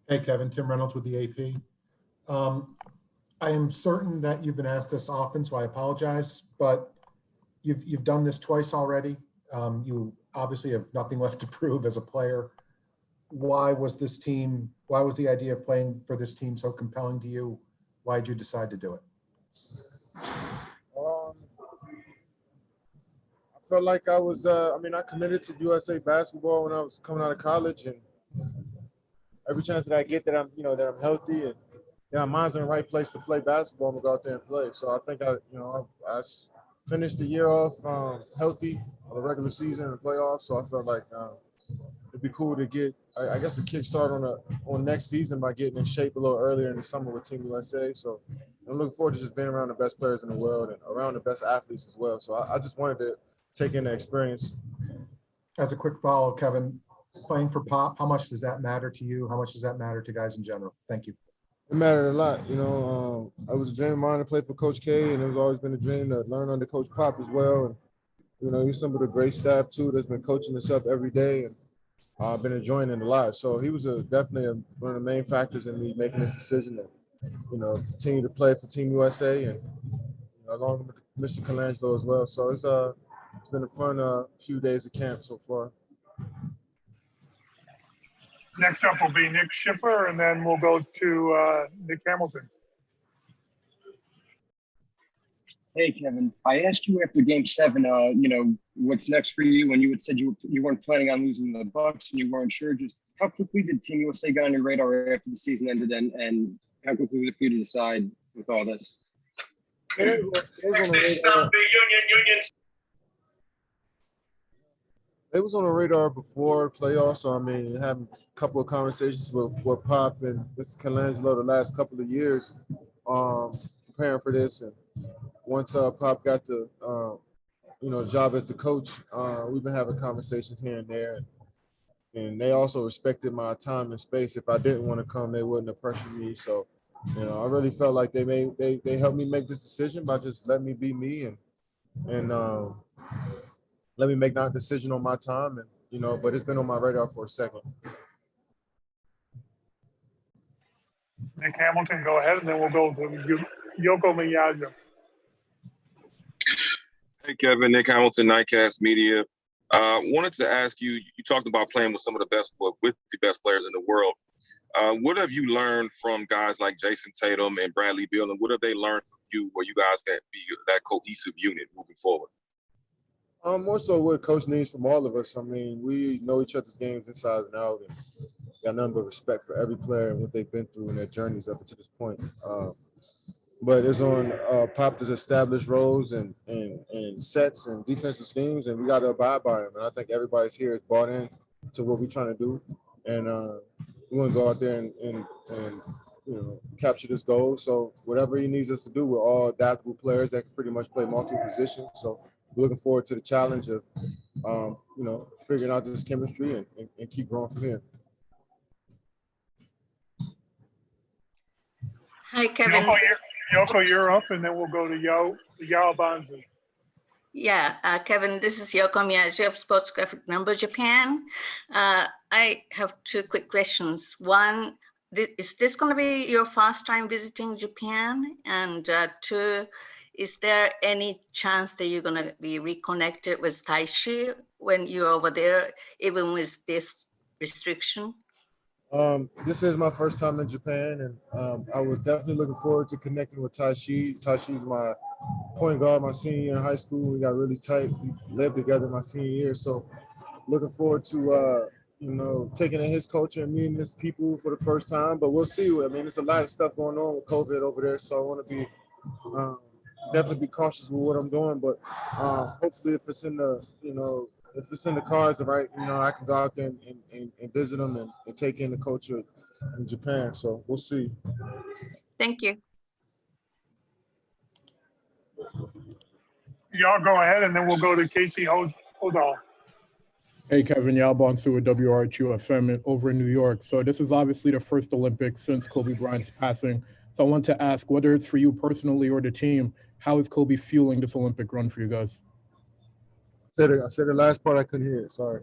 Hey, Kevin, Tim Reynolds with the AP. I am certain that you've been asked this often, so I apologize, but you've done this twice already. You obviously have nothing left to prove as a player. Why was the idea of playing for this team so compelling to you? Why did you decide to do it? I felt like I was, I committed to USA basketball when I was coming out of college, and every chance that I get that I'm healthy and my mind's in the right place to play basketball, I'm gonna go out there and play. So I think I finished the year off healthy on the regular season and the playoffs. So I felt like it'd be cool to get, I guess, a kickstart on next season by getting in shape a little earlier in the summer with Team USA. So I'm looking forward to just being around the best players in the world and around the best athletes as well. So I just wanted to take in the experience. As a quick follow, Kevin, playing for Pop, how much does that matter to you? How much does that matter to guys in general? Thank you. It mattered a lot. I was a dream of mine to play for Coach K, and it's always been a dream to learn under Coach Pop as well. And he's some of the great staff too that's been coaching us up every day, and I've been enjoying it a lot. So he was definitely one of the main factors in me making this decision to continue to play for Team USA, and along with Mr. Colangelo as well. So it's been a fun few days of camp so far. Next up will be Nick Schiffer, and then we'll go to Nick Hamilton. Hey, Kevin. I asked you after Game 7, what's next for you, and you had said you weren't planning on losing the Bucks, and you weren't sure. Just how quickly did Team USA get on your radar after the season ended, and how quickly was it for you to decide with all this? It was on the radar before playoffs. So having a couple of conversations with Pop and Mr. Colangelo the last couple of years, preparing for this. And once Pop got the job as the coach, we've been having conversations here and there. And they also respected my time and space. If I didn't want to come, they wouldn't have pressured me. So, I really felt like they helped me make this decision by just letting me be me and let me make that decision on my time. And, but it's been on my radar for a second. Nick Hamilton, go ahead, and then we'll go to Yoko Miyaja. Hey, Kevin, Nick Hamilton, Nightcast Media. Wanted to ask you, you talked about playing with some of the best, with the best players in the world. What have you learned from guys like Jason Tatum and Bradley Beal, and what have they learned from you where you guys can be that cohesive unit moving forward? More so what Coach needs from all of us. We know each other's games inside and out, and got nothing but respect for every player and what they've been through in their journeys up to this point. But it's on Pop to establish roles and sets and defensive schemes, and we got to abide by them. And I think everybody's here is bought in to what we're trying to do, and we want to go out there and capture this goal. So whatever he needs us to do, we're all adaptable players that can pretty much play multiple positions. So we're looking forward to the challenge of figuring out this chemistry and keep growing from here. Hi, Kevin. Yoko, you're up, and then we'll go to Yao Banzi. Yeah, Kevin, this is Yoko Miyaji of Sports Graphic Number Japan. I have two quick questions. One, is this going to be your first time visiting Japan? And two, is there any chance that you're going to be reconnected with Taishi when you're over there, even with this restriction? This is my first time in Japan, and I was definitely looking forward to connecting with Taishi. Taishi's my point guard my senior year in high school. We got really tight. We lived together my senior year. So looking forward to, taking in his culture and meeting his people for the first time. But we'll see. There's a lot of stuff going on with COVID over there. So I want to be definitely be cautious with what I'm doing. But hopefully if it's in the, if it's in the cards, right, I can go out there and visit them and take in the culture in Japan. So we'll see. Thank you. Y'all go ahead, and then we'll go to Casey Hodal. Hey, Kevin, Yao Bonsu with WRHU FM over in New York. So this is obviously the first Olympics since Kobe Bryant's passing. So I want to ask, whether it's for you personally or the team, how is Kobe fueling this Olympic run for you guys? I said the last part, I couldn't hear it, sorry.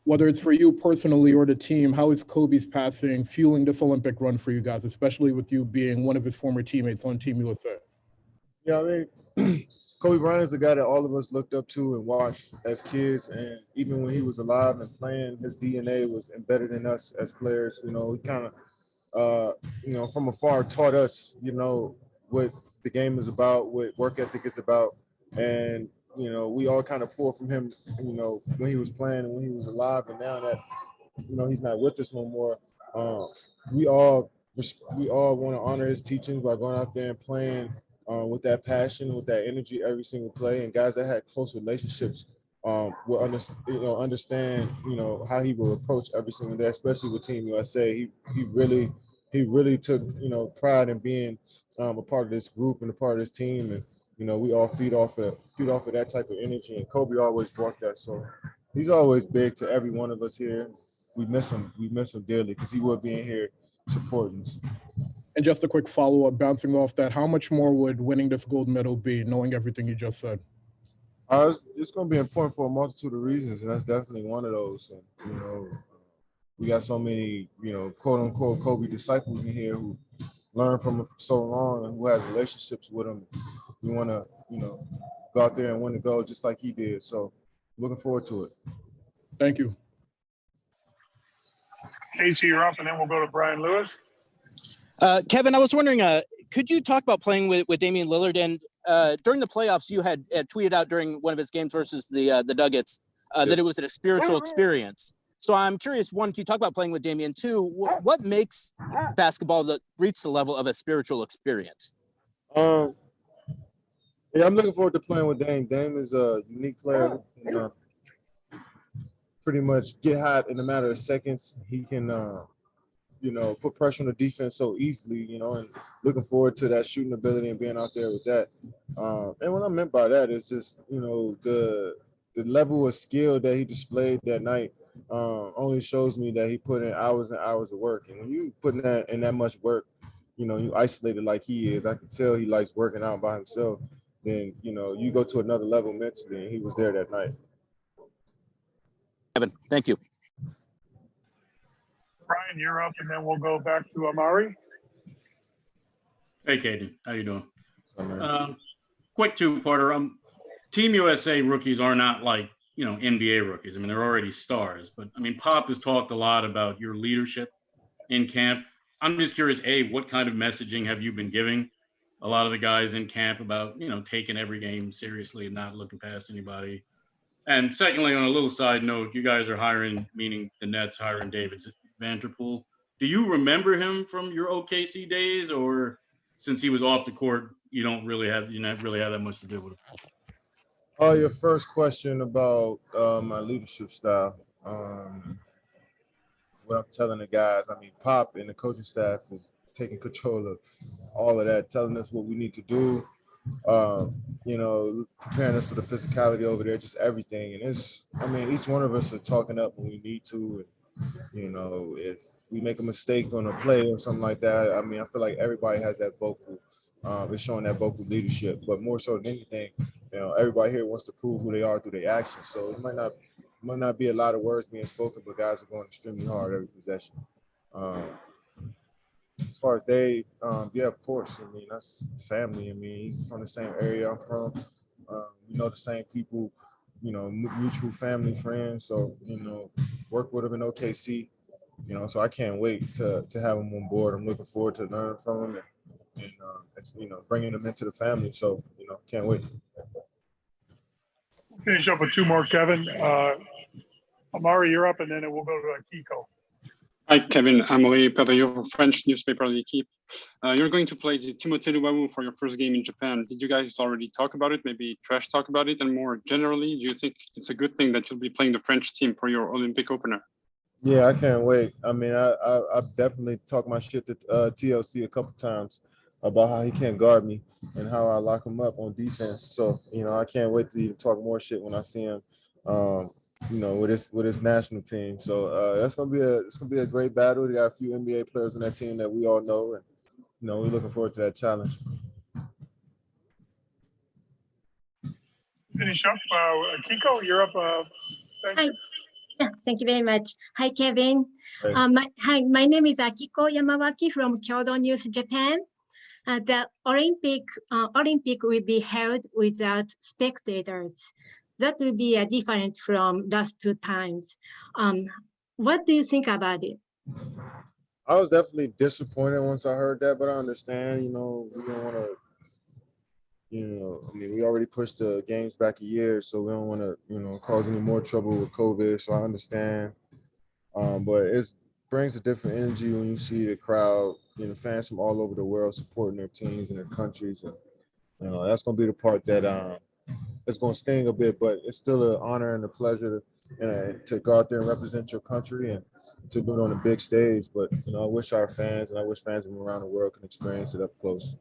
whether it's for you personally or the team, how is Kobe's passing fueling this Olympic run for you guys, especially with you being one of his former teammates on Team USA? Yeah, I mean, Kobe Bryant is a guy that all of us looked up to and watched as kids. And even when he was alive and playing, his DNA was embedded in us as players. You know, he kind of, from afar taught us, what the game is about, what work ethic is about. And, we all kind of pulled from him, when he was playing and when he was alive. And now that, he's not with us no more, we all want to honor his teachings by going out there and playing with that passion, with that energy every single play. And guys that had close relationships will understand, how he will approach every single day, especially with Team USA. He really took, pride in being a part of this group and a part of this team. And, we all feed off of that type of energy. And Kobe always brought that. So he's always big to every one of us here. We miss him. We miss him dearly because he would be in here supporting us. And just a quick follow-up, bouncing off that, how much more would winning this gold medal be, knowing everything you just said? It's going to be important for a multitude of reasons, and that's definitely one of those. And, we got so many, quote-unquote Kobe disciples in here who learned from him for so long and who have relationships with him. We want to, go out there and win the gold just like he did. So looking forward to it. Thank you. Casey, you're up, and then we'll go to Brian Lewis. Kevin, I was wondering, could you talk about playing with Damian Lillard? And during the playoffs, you had tweeted out during one of his games versus the Nuggets that it was a spiritual experience. So I'm curious, one, can you talk about playing with Damian? Two, what makes basketball reach the level of a spiritual experience? Yeah, I'm looking forward to playing with Dame. Dame is a unique player who can pretty much get hot in a matter of seconds. He can, put pressure on the defense so easily, and looking forward to that shooting ability and being out there with that. And what I meant by that is just, the level of skill that he displayed that night only shows me that he put in hours and hours of work. And when you put in that much work, you isolated like he is, I can tell he likes working out by himself. Then, you go to another level mentally, and he was there that night. Kevin, thank you. Brian, you're up, and then we'll go back to Amari. Hey, Katie, how you doing? Quick two-parter. Team USA rookies are not like, NBA rookies. I mean, they're already stars. But, Pop has talked a lot about your leadership in camp. I'm just curious, A, what kind of messaging have you been giving a lot of the guys in camp about, taking every game seriously and not looking past anybody? And secondly, on a little side note, you guys are hiring, meaning the Nets hiring David Vanderpool. Do you remember him from your OKC days, or since he was off the court, you not really have that much to do with him? Oh, your first question about my leadership style. What I'm telling the guys, Pop and the coaching staff is taking control of all of that, telling us what we need to do, preparing us for the physicality over there, just everything. And each one of us are talking up when we need to. And, if we make a mistake on a play or something like that, I feel like everybody has that vocal, it's showing that vocal leadership. But more so than anything, everybody here wants to prove who they are through their actions. So it might not be a lot of words being spoken, but guys are going extremely hard every possession. As far as Dave, yeah, of course. That's family. He's from the same area I'm from. We know the same people, mutual family, friends. So, work with him in OKC, so I can't wait to have him on board. I'm looking forward to learning from him and bringing him into the family. So, can't wait. Finish up with two more, Kevin. Amari, you're up, and then we'll go to Kiko. Hi, Kevin. Amaury Pavaillon, French newspaper L'Equipe. You're going to play the Timothée Luwawu for your first game in Japan. Did you guys already talk about it? Maybe trash talk about it? And more generally, do you think it's a good thing that you'll be playing the French team for your Olympic opener? Yeah, I can't wait. I've definitely talked my shit to TLC a couple times about how he can't guard me and how I lock him up on defense. So, I can't wait to even talk more shit when I see him. With his national team. So it's gonna be a great battle. They got a few NBA players on that team that we all know, and we're looking forward to that challenge. Finish up, Kiko. You're up. Thank you. Thank you very much. Hi, Kevin. Hey. My name is Akiko Yamawaki from Kyoto News, Japan. The Olympic will be held without spectators. That will be different from last two times. What do you think about it? I was definitely disappointed once I heard that, but I understand, we don't want to, I mean, we already pushed the games back a year, so we don't want to, cause any more trouble with COVID. So I understand. But it brings a different energy when you see the crowd, fans from all over the world supporting their teams and their countries. And, that's going to be the part that it's going to sting a bit, but it's still an honor and a pleasure to go out there and represent your country and to do it on a big stage. But, I wish our fans and I wish fans from around the world can experience it up close.